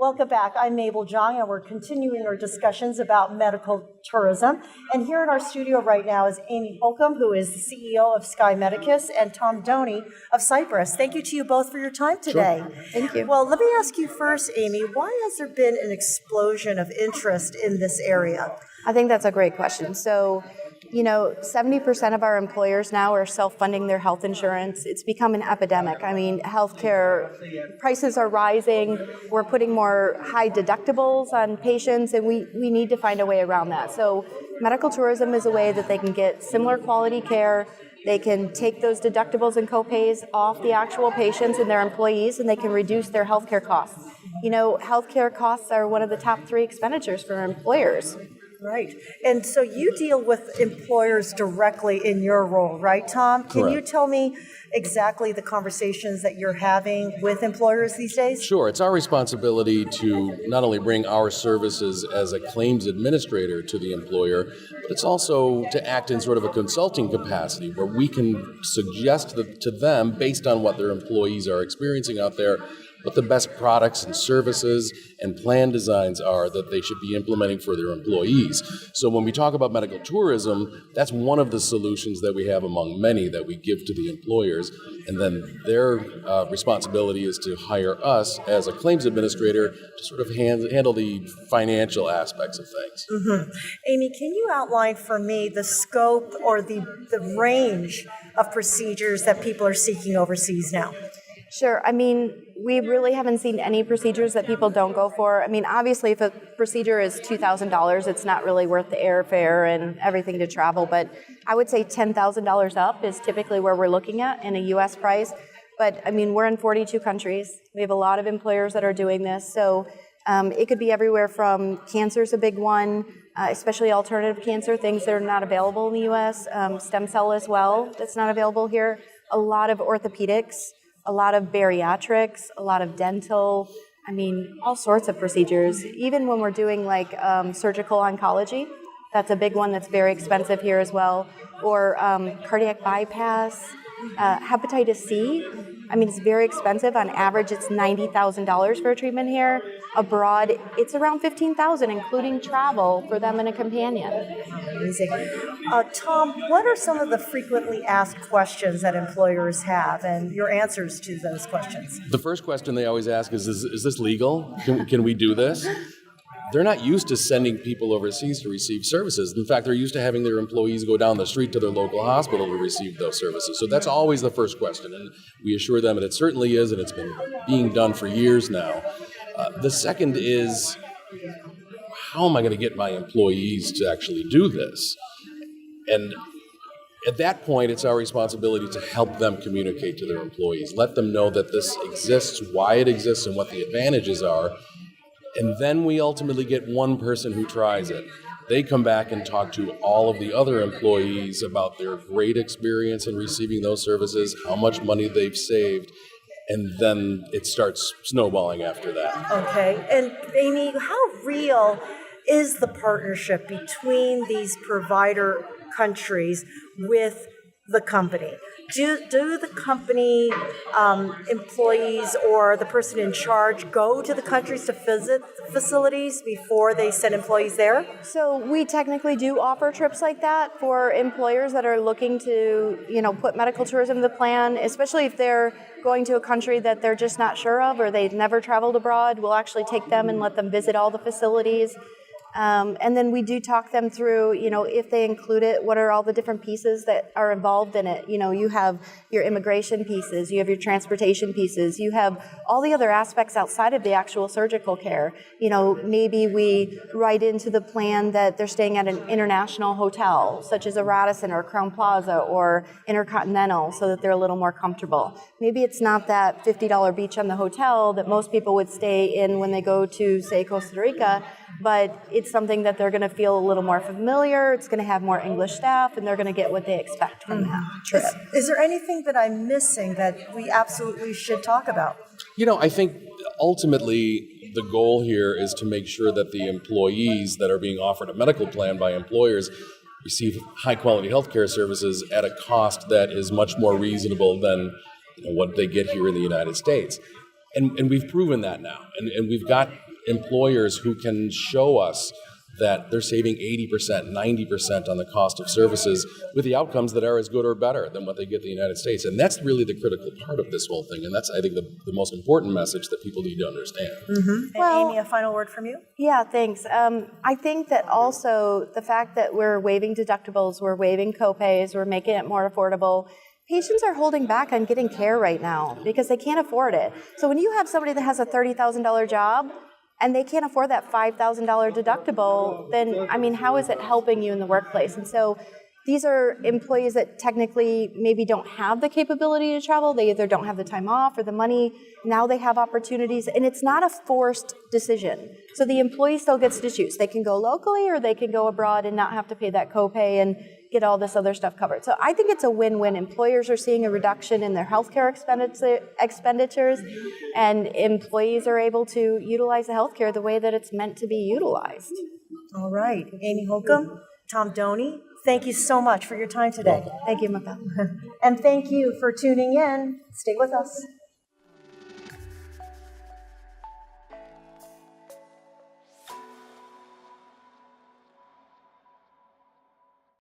Welcome back. I'm Mabel, Jong, and we're continuing our discussions about medical tourism. And here in our studio right now is Amy Holcomb, who is the CEO of SkyMedicus, and Tom Doney of Cypress. Thank you to you both for your time today. Sure. Thank you. Well, let me ask you first, Amy, why has there been an explosion of interest in this area? I think that's a great question. So, 70% of our employers now are self-funding their health insurance. It's become an epidemic. I mean, healthcare prices are rising. We're putting more high deductibles on patients, and we need to find a way around that. So medical tourism is a way that they can get similar quality care. They can take those deductibles and copays off the actual patients and their employees, and they can reduce their healthcare costs. Healthcare costs are one of the top 3 expenditures for employers. Right. And so you deal with employers directly in your role, right, Tom? Can you tell me exactly the conversations that you're having with employers these days? Sure. It's our responsibility to not only bring our services as a claims administrator to the employer, but it's also to act in sort of a consulting capacity where we can suggest to them, based on what their employees are experiencing out there, what the best products and services and plan designs are that they should be implementing for their employees. So when we talk about medical tourism, that's one of the solutions that we have among many that we give to the employers. And then their responsibility is to hire us as a claims administrator to sort of handle the financial aspects of things. Mm-hmm. Amy, can you outline for me the scope or the range of procedures that people are seeking overseas now? Sure. I mean, we really haven't seen any procedures that people don't go for. I mean, obviously, if a procedure is $2,000, it's not really worth the airfare and everything to travel. But I would say $10,000 up is typically where we're looking at in a U.S. price. But, I mean, we're in 42 countries. We have a lot of employers that are doing this. So it could be everywhere from cancer's a big one, especially alternative cancer, things that are not available in the U.S., stem cell as well, that's not available here, a lot of orthopedics, a lot of bariatrics, a lot of dental, I mean, all sorts of procedures. Even when we're doing like surgical oncology, that's a big one that's very expensive here as well. Or cardiac bypass, hepatitis C. I mean, it's very expensive. On average, it's $90,000 for a treatment here. Abroad, it's around $15,000, including travel for them and a companion. Amazing. Tom, what are some of the frequently asked questions that employers have and your answers to those questions? The first question they always ask is this legal? Can we do this? They're not used to sending people overseas to receive services. In fact, they're used to having their employees go down the street to their local hospital to receive those services. So that's always the first question, and we assure them that it certainly is, and it's been being done for years now. The second is, how am I going to get my employees to actually do this? And at that point, it's our responsibility to help them communicate to their employees, let them know that this exists, why it exists, and what the advantages are. And then we ultimately get one person who tries it. They come back and talk to all of the other employees about their great experience in receiving those services, how much money they've saved, and then it starts snowballing after that. Okay. And Amy, how real is the partnership between these provider countries with the company? Do the company employees or the person in charge go to the countries to visit the facilities before they send employees there? So we technically do offer trips like that for employers that are looking to, put medical tourism in the plan, especially if they're going to a country that they're just not sure of or they've never traveled abroad. We'll actually take them and let them visit all the facilities. And then we do talk them through, if they include it, what are all the different pieces that are involved in it? You have your immigration pieces, you have your transportation pieces, you have all the other aspects outside of the actual surgical care. Maybe we write into the plan that they're staying at an international hotel, such as a Radisson or Crown Plaza or Intercontinental, so that they're a little more comfortable. Maybe it's not that $50 beach on the hotel that most people would stay in when they go to, say, Costa Rica, but it's something that they're going to feel a little more familiar, it's going to have more English staff, and they're going to get what they expect from that trip. Is there anything that I'm missing that we absolutely should talk about? I think ultimately the goal here is to make sure that the employees that are being offered a medical plan by employers receive high-quality healthcare services at a cost that is much more reasonable than what they get here in the United States. And we've proven that now. And we've got employers who can show us that they're saving 80%, 90% on the cost of services with the outcomes that are as good or better than what they get in the United States. And that's really the critical part of this whole thing. And that's, I think, the most important message that people need to understand. And Amy, a final word from you? Yeah, thanks. I think that also the fact that we're waiving deductibles, we're waiving copays, we're making it more affordable. Patients are holding back on getting care right now because they can't afford it. So when you have somebody that has a $30,000 job, and they can't afford that $5,000 deductible, then, I mean, how is it helping you in the workplace? And so these are employees that technically maybe don't have the capability to travel. They either don't have the time off or the money. Now they have opportunities, and it's not a forced decision. So the employee still gets to choose. They can go locally or they can go abroad and not have to pay that copay and get all this other stuff covered. So I think it's a win-win. Employers are seeing a reduction in their healthcare expenditures, and employees are able to utilize the healthcare the way that it's meant to be utilized. All right. Amy Holcomb, Tom Doney, thank you so much for your time today. Thank you, Mabel. And thank you for tuning in. Stay with us.